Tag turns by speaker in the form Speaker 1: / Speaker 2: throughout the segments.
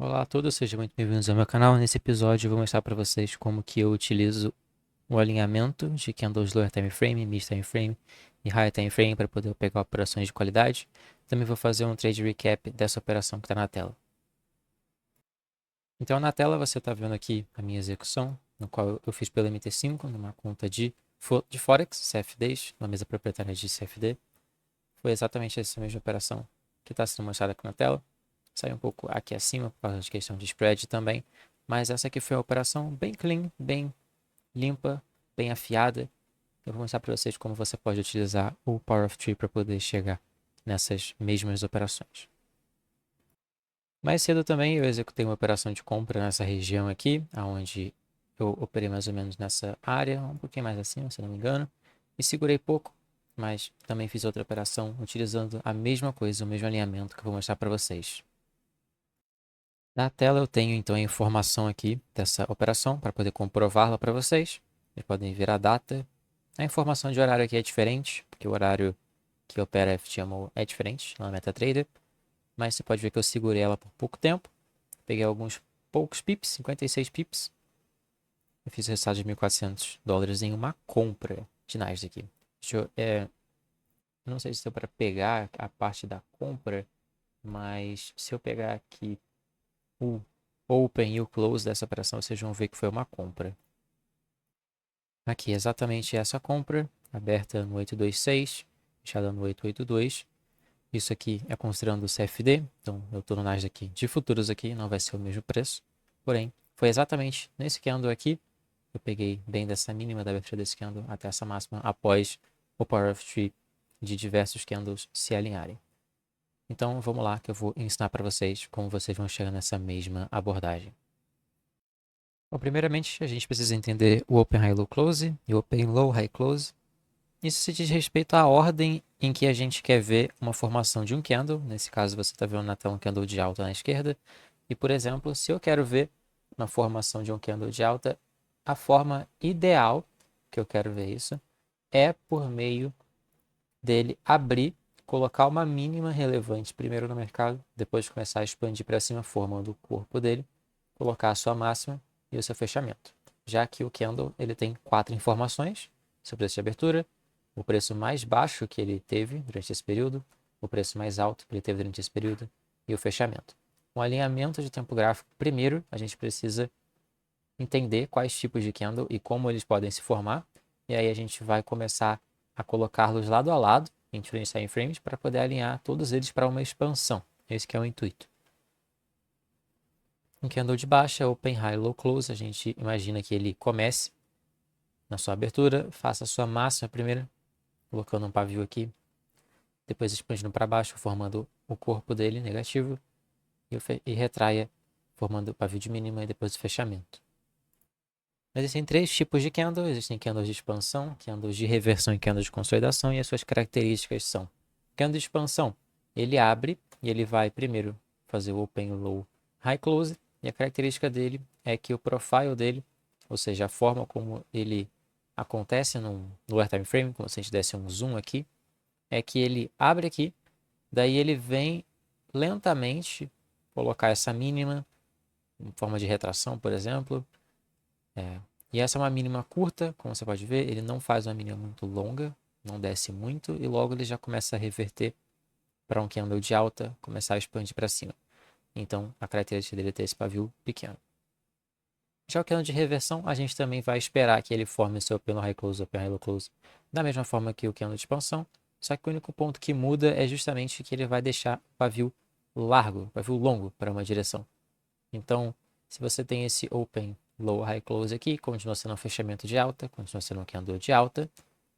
Speaker 1: Olá a todos, sejam muito bem-vindos ao meu canal. Nesse episódio eu vou mostrar para vocês como que eu utilizo o alinhamento de candles Lower Time Frame, Mid Time Frame e High Time Frame para poder pegar operações de qualidade. Também vou fazer um trade recap dessa operação que está na tela. Então na tela você está vendo aqui a minha execução, no qual eu fiz pelo MT5, numa conta de Forex, CFDs, uma mesa proprietária de CFD. Foi exatamente essa mesma operação que está sendo mostrada aqui na tela. Sai um pouco aqui acima por causa de questão de spread também. Mas essa aqui foi uma operação bem clean, bem limpa, bem afiada. Eu vou mostrar para vocês como você pode utilizar o Power of Three para poder chegar nessas mesmas operações. Mais cedo também eu executei uma operação de compra nessa região aqui, onde eu operei mais ou menos nessa área, um pouquinho mais acima, se não me engano, e segurei pouco, mas também fiz outra operação utilizando a mesma coisa, o mesmo alinhamento que eu vou mostrar para vocês. Na tela eu tenho então a informação aqui dessa operação para poder comprová-la para vocês. Vocês podem ver a data. A informação de horário aqui é diferente, porque o horário que opera a FTMO é diferente na MetaTrader. Mas você pode ver que eu segurei ela por pouco tempo. Peguei alguns poucos pips, 56 pips. Eu fiz o resultado de US$ 1.400 em uma compra de Nasdaq. Não sei se deu para pegar a parte da compra, mas se eu pegar aqui o Open e o Close dessa operação, vocês vão ver que foi uma compra. Aqui, exatamente essa compra, aberta no 826, fechada no 882. Isso aqui é considerando o CFD, então eu estou no Nasdaq de futuros aqui, não vai ser o mesmo preço. Porém, foi exatamente nesse candle aqui, eu peguei bem dessa mínima da abertura desse candle até essa máxima, após o Power of Three de diversos candles se alinharem. Então vamos lá que eu vou ensinar para vocês como vocês vão chegar nessa mesma abordagem. Bom, primeiramente, a gente precisa entender o Open High Low Close e o Open Low High Close. Isso se diz respeito à ordem em que a gente quer ver uma formação de um candle. Nesse caso, você está vendo na tela um candle de alta na esquerda. E, por exemplo, se eu quero ver uma formação de um candle de alta, a forma ideal que eu quero ver isso é por meio dele abrir, colocar uma mínima relevante primeiro no mercado, depois começar a expandir para cima, formando o corpo dele, colocar a sua máxima e o seu fechamento. Já que o candle ele tem 4 informações: seu preço de abertura, o preço mais baixo que ele teve durante esse período, o preço mais alto que ele teve durante esse período e o fechamento. Um alinhamento de tempo gráfico, primeiro a gente precisa entender quais tipos de candle e como eles podem se formar, e aí a gente vai começar a colocá-los lado a lado em diferentes time frames para poder alinhar todos eles para uma expansão. Esse que é o intuito. Um candle de baixa, Open High Low Close, a gente imagina que ele comece na sua abertura, faça a sua máxima primeiro, colocando um pavio aqui, depois expandindo para baixo, formando o corpo dele negativo, e retraia, formando o pavio de mínima e depois o fechamento. Existem 3 tipos de candle: existem candles de expansão, candles de reversão e candles de consolidação, e as suas características são: candle de expansão, ele abre e ele vai primeiro fazer o Open, Low, High Close, e a característica dele é que o profile dele, ou seja, a forma como ele acontece no Lower Time Frame, como se a gente desse um zoom aqui, é que ele abre aqui, daí ele vem lentamente colocar essa mínima em forma de retração, por exemplo. E essa é uma mínima curta, como você pode ver, ele não faz uma mínima muito longa, não desce muito, e logo ele já começa a reverter para um candle de alta, começar a expandir para cima. Então, a característica dele é ter esse pavio pequeno. Já o candle de reversão, a gente também vai esperar que ele forme o seu Open High Close, Open High Low Close, da mesma forma que o candle de expansão, só que o único ponto que muda é justamente que ele vai deixar o pavio largo, pavio longo para uma direção. Então, se você tem esse Open, Low, High Close aqui, continua sendo um fechamento de alta, continua sendo um candle de alta,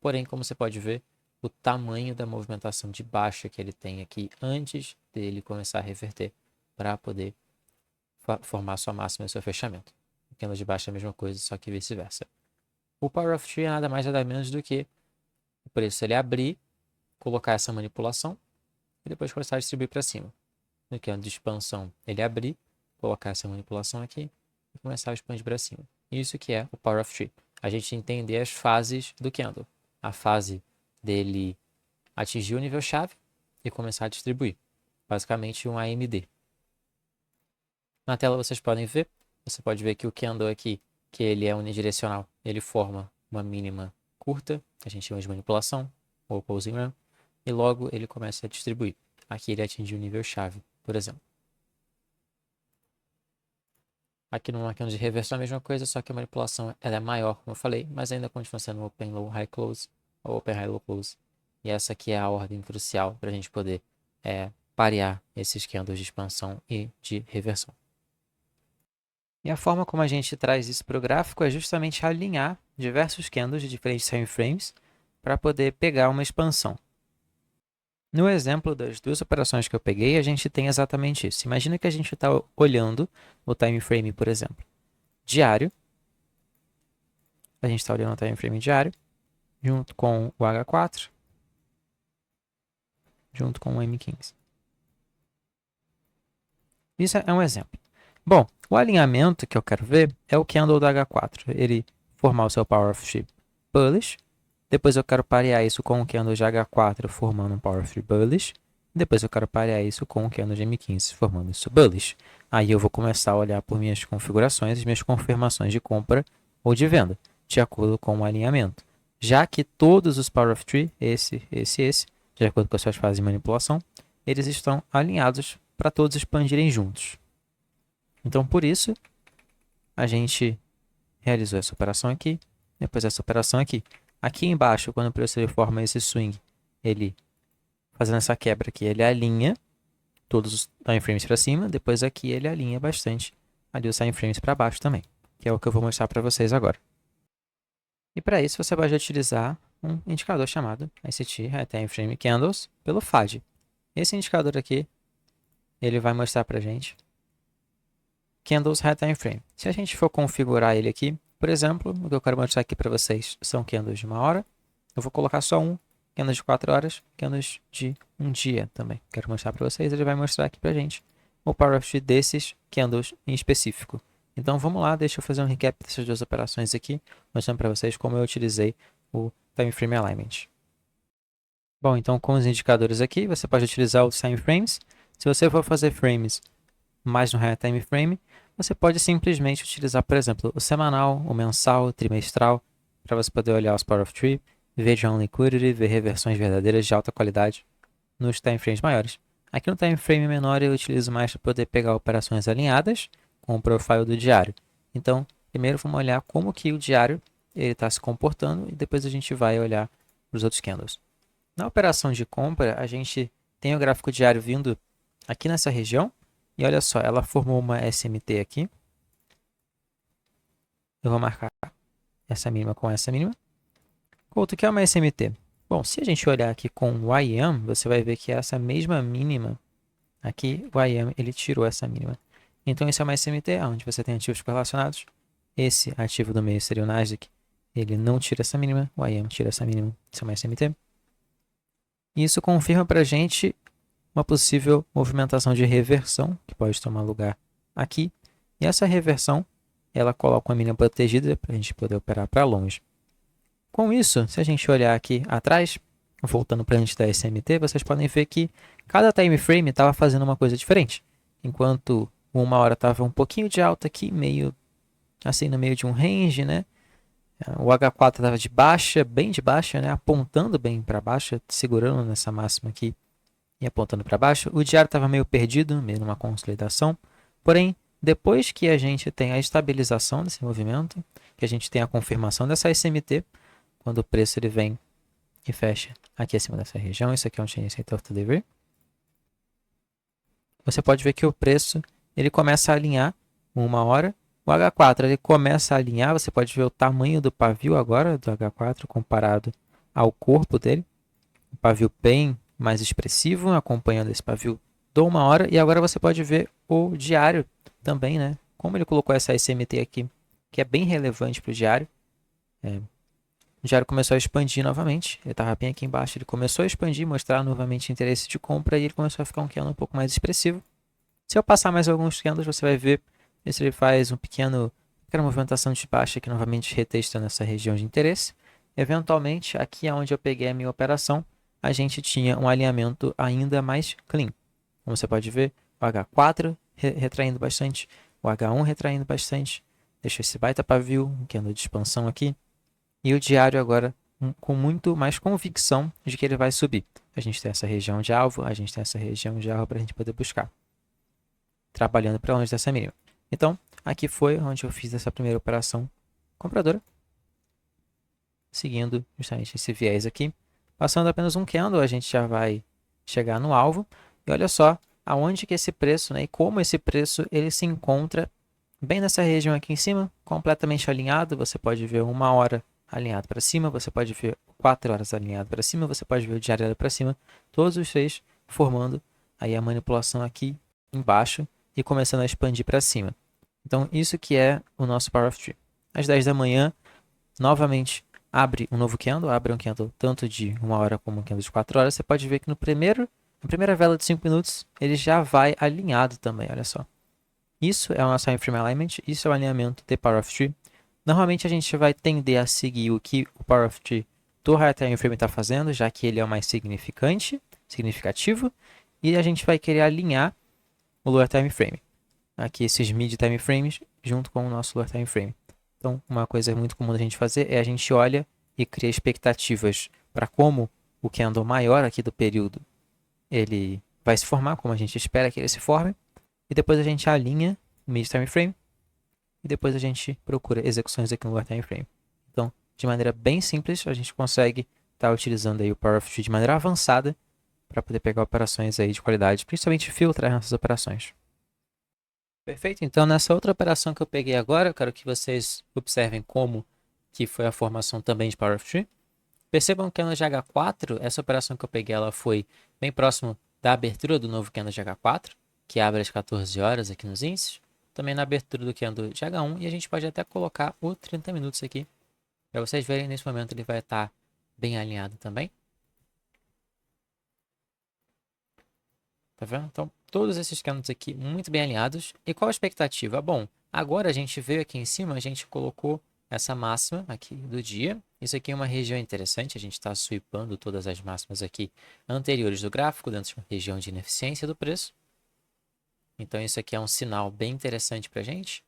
Speaker 1: porém, como você pode ver, o tamanho da movimentação de baixa que ele tem aqui antes dele começar a reverter para poder formar sua máxima e seu fechamento. O candle de baixa é a mesma coisa, só que vice-versa. O Power of Three é nada mais nada menos do que o preço ele abrir, colocar essa manipulação e depois começar a distribuir para cima. No candle de expansão, ele abrir, colocar essa manipulação aqui e começar a expandir para cima. Isso que é o Power of Three. A gente entender as fases do candle. A fase dele atingir o nível-chave e começar a distribuir. Basicamente um AMD. Na tela vocês podem ver, você pode ver que o candle aqui, que ele é unidirecional, ele forma uma mínima curta, que a gente chama de manipulação, ou opposing run, e logo ele começa a distribuir. Aqui ele atinge o nível chave, por exemplo. Aqui no candle de reversão é a mesma coisa, só que a manipulação ela é maior, como eu falei, mas ainda continua sendo open low high close, ou open high low close. E essa aqui é a ordem crucial para a gente poder parear esses candles de expansão e de reversão. E a forma como a gente traz isso para o gráfico é justamente alinhar diversos candles de diferentes time frames para poder pegar uma expansão. No exemplo das duas operações que eu peguei, a gente tem exatamente isso. Imagina que a gente está olhando o time frame, por exemplo, diário. A gente está olhando o time frame diário, junto com o H4, junto com o M15. Isso é um exemplo. Bom, o alinhamento que eu quero ver é o candle do H4. Ele formar o seu Power of Three Bullish. Depois eu quero parear isso com o candle de H4 formando um Power of Three Bullish. Depois eu quero parear isso com o candle de M15 formando isso Bullish. Aí eu vou começar a olhar por minhas configurações, as minhas confirmações de compra ou de venda, de acordo com o alinhamento. Já que todos os Power of Three, esse, de acordo com as suas fases de manipulação, eles estão alinhados para todos expandirem juntos. Então, por isso, a gente realizou essa operação aqui, depois essa operação aqui. Aqui embaixo, quando o preço ele forma esse swing, ele fazendo essa quebra aqui, ele alinha todos os time frames para cima, depois aqui ele alinha bastante ali os time frames para baixo também, que é o que eu vou mostrar para vocês agora. E para isso, você pode utilizar um indicador chamado ICT Time Frame Candles pelo FAD. Esse indicador aqui, ele vai mostrar para a gente Candles Time Frame. Se a gente for configurar ele aqui, por exemplo, o que eu quero mostrar aqui para vocês são candles de 1 hora. Eu vou colocar só um, candles de 4 horas, candles de 1 dia também. Quero mostrar para vocês, ele vai mostrar aqui para a gente o Power of Three desses candles em específico. Então vamos lá, deixa eu fazer um recap dessas duas operações aqui, mostrando para vocês como eu utilizei o Time Frame Alignment. Bom, então com os indicadores aqui, você pode utilizar os time frames. Se você for fazer frames mais no Higher Time Frame, você pode simplesmente utilizar, por exemplo, o semanal, o mensal, o trimestral, para você poder olhar os Power of Three, ver John Liquidity, ver reversões verdadeiras de alta qualidade nos time frames maiores. Aqui no time frame menor eu utilizo mais para poder pegar operações alinhadas com o profile do diário. Então, primeiro vamos olhar como que o diário está se comportando e depois a gente vai olhar os outros candles. Na operação de compra, a gente tem o gráfico diário vindo aqui nessa região. E olha só, ela formou uma SMT aqui. Eu vou marcar essa mínima com essa mínima. Quanto que é uma SMT? Bom, se a gente olhar aqui com o IM, você vai ver que essa mesma mínima aqui, o IM, ele tirou essa mínima. Então, isso é uma SMT, onde você tem ativos correlacionados. Esse ativo do meio seria o Nasdaq. Ele não tira essa mínima, o IM tira essa mínima. Isso é uma SMT. E isso confirma para a gente uma possível movimentação de reversão, que pode tomar lugar aqui. E essa reversão, ela coloca uma mínima protegida para a gente poder operar para longe. Com isso, se a gente olhar aqui atrás, voltando para a gente da SMT, vocês podem ver que cada time frame estava fazendo uma coisa diferente. Enquanto 1 hora estava um pouquinho de alta aqui, meio assim no meio de um range, né? O H4 estava de baixa, bem de baixa, né? Apontando bem para baixo, segurando nessa máxima aqui e apontando para baixo. O diário estava meio perdido, meio numa consolidação. Porém, depois que a gente tem a estabilização desse movimento, que a gente tem a confirmação dessa SMT, quando o preço ele vem e fecha aqui acima dessa região, isso aqui é um Chain Center of Delivery, você pode ver que o preço ele começa a alinhar 1 hora. O H4 ele começa a alinhar, você pode ver o tamanho do pavio agora do H4 comparado ao corpo dele. Um pavio bem mais expressivo, acompanhando esse pavio de 1 hora. E agora você pode ver o diário também, né? Como ele colocou essa SMT aqui, que é bem relevante para o diário. O diário começou a expandir novamente. Ele estava bem aqui embaixo. Ele começou a expandir, mostrar novamente interesse de compra e ele começou a ficar um candle um pouco mais expressivo. Se eu passar mais alguns candles, você vai ver se ele faz uma pequena movimentação de baixa aqui novamente retestando essa região de interesse. Eventualmente, aqui é onde eu peguei a minha operação, a gente tinha um alinhamento ainda mais clean. Como você pode ver, o H4 retraindo bastante, o H1 retraindo bastante, deixa esse baita pavio, um candle de expansão aqui, e o diário agora com muito mais convicção de que ele vai subir. A gente tem essa região de alvo, a gente tem essa região de alvo para a gente poder buscar, trabalhando para longe dessa mínima. Então, aqui foi onde eu fiz essa primeira operação compradora, seguindo justamente esse viés aqui. Passando apenas um candle, a gente já vai chegar no alvo. E olha só aonde que esse preço, né, e como esse preço ele se encontra bem nessa região aqui em cima, completamente alinhado. Você pode ver 1 hora alinhado para cima, você pode ver 4 horas alinhado para cima, você pode ver o diário para cima, todos os três formando aí a manipulação aqui embaixo e começando a expandir para cima. Então, isso que é o nosso Power of Three. Às 10 da manhã, novamente, abre um novo candle, abre um candle tanto de 1 hora como um candle de 4 horas. Você pode ver que na primeira vela de 5 minutos, ele já vai alinhado também, olha só. Isso é o nosso time frame alignment, isso é o alinhamento de Power of Three. Normalmente a gente vai tender a seguir o que o Power of Three do Higher Time Frame está fazendo, já que ele é o mais significativo, e a gente vai querer alinhar o Lower Time Frame. Aqui esses Mid Time Frames junto com o nosso Lower Time Frame. Então, uma coisa muito comum da gente fazer é a gente olha e cria expectativas para como o candle maior aqui do período ele vai se formar, como a gente espera que ele se forme, e depois a gente alinha o Mid Time Frame e depois a gente procura execuções aqui no Lower Time Frame. Então, de maneira bem simples, a gente consegue estar utilizando aí o Power of Three de maneira avançada para poder pegar operações aí de qualidade, principalmente filtrar nossas operações. Perfeito, então nessa outra operação que eu peguei agora, eu quero que vocês observem como que foi a formação também de Power of Three. Percebam que no GH4, essa operação que eu peguei, ela foi bem próximo da abertura do novo candle de H4, que abre às 14 horas aqui nos índices, também na abertura do candle de H1, e a gente pode até colocar o 30 minutos aqui, para vocês verem, nesse momento ele vai estar bem alinhado também. Tá vendo? Então, todos esses candles aqui muito bem alinhados. E qual a expectativa? Bom, agora a gente veio aqui em cima, a gente colocou essa máxima aqui do dia. Isso aqui é uma região interessante, a gente está sweepando todas as máximas aqui anteriores do gráfico, dentro de uma região de ineficiência do preço. Então, isso aqui é um sinal bem interessante para a gente.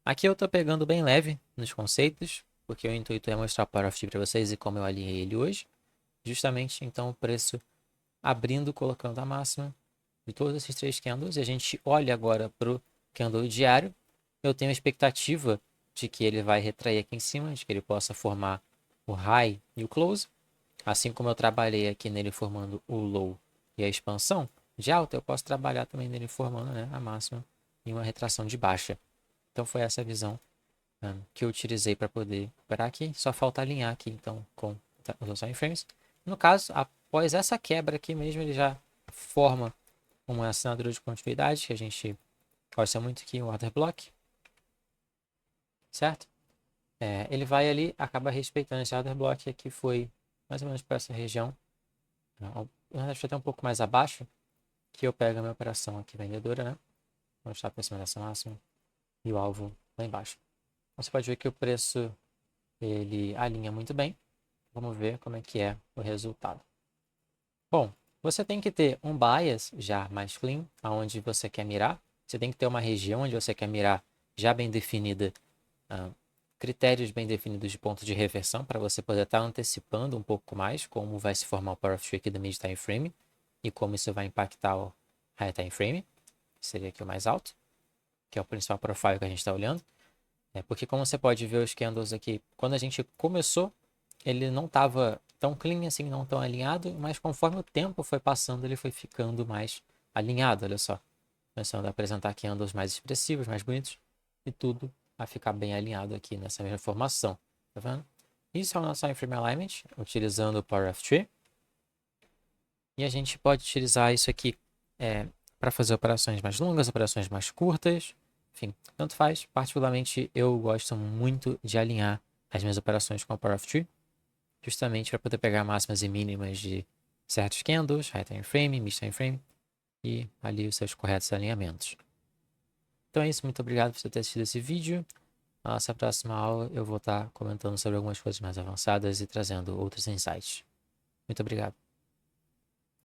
Speaker 1: Aqui eu estou pegando bem leve nos conceitos, porque o intuito é mostrar o Power of Three para vocês e como eu alinhei ele hoje. Justamente, então, o preço abrindo, colocando a máxima de todos esses 3 candles, e a gente olha agora para o candle diário. Eu tenho a expectativa de que ele vai retrair aqui em cima, de que ele possa formar o high e o close. Assim como eu trabalhei aqui nele formando o low e a expansão de alta, eu posso trabalhar também nele formando, né, a máxima e uma retração de baixa. Então foi essa visão que eu utilizei para poder operar aqui. Só falta alinhar aqui então com os time frames. No caso, após essa quebra aqui mesmo, ele já forma uma assinatura de continuidade, que a gente gosta muito aqui, o order block, certo? Ele vai ali, acaba respeitando esse order block, aqui foi mais ou menos para essa região, na verdade foi até um pouco mais abaixo, que eu pego a minha operação aqui vendedora, né? Vou estar para cima dessa máxima, e o alvo lá embaixo. Então, você pode ver que o preço, ele alinha muito bem. Vamos ver como é que é o resultado. Bom, você tem que ter um bias já mais clean, aonde você quer mirar. Você tem que ter uma região onde você quer mirar já bem definida, critérios bem definidos de ponto de reversão, para você poder estar antecipando um pouco mais como vai se formar o Power of Three aqui do Mid Time Frame e como isso vai impactar o High Time Frame, que seria aqui o mais alto, que é o principal profile que a gente está olhando. Porque como você pode ver os candles aqui, quando a gente começou, ele não estava tão clean assim, não tão alinhado, mas conforme o tempo foi passando, ele foi ficando mais alinhado, olha só. Começando a apresentar candles mais expressivos, mais bonitos, e tudo a ficar bem alinhado aqui nessa mesma formação, tá vendo? Isso é o nosso time frame alignment, utilizando o Power of Three. E a gente pode utilizar isso aqui para fazer operações mais longas, operações mais curtas, enfim, tanto faz. Particularmente, eu gosto muito de alinhar as minhas operações com o Power of Three, justamente para poder pegar máximas e mínimas de certos candles, high time frame, mid time frame, e ali os seus corretos alinhamentos. Então é isso, muito obrigado por você ter assistido esse vídeo. Na nossa próxima aula eu vou estar comentando sobre algumas coisas mais avançadas e trazendo outros insights. Muito obrigado.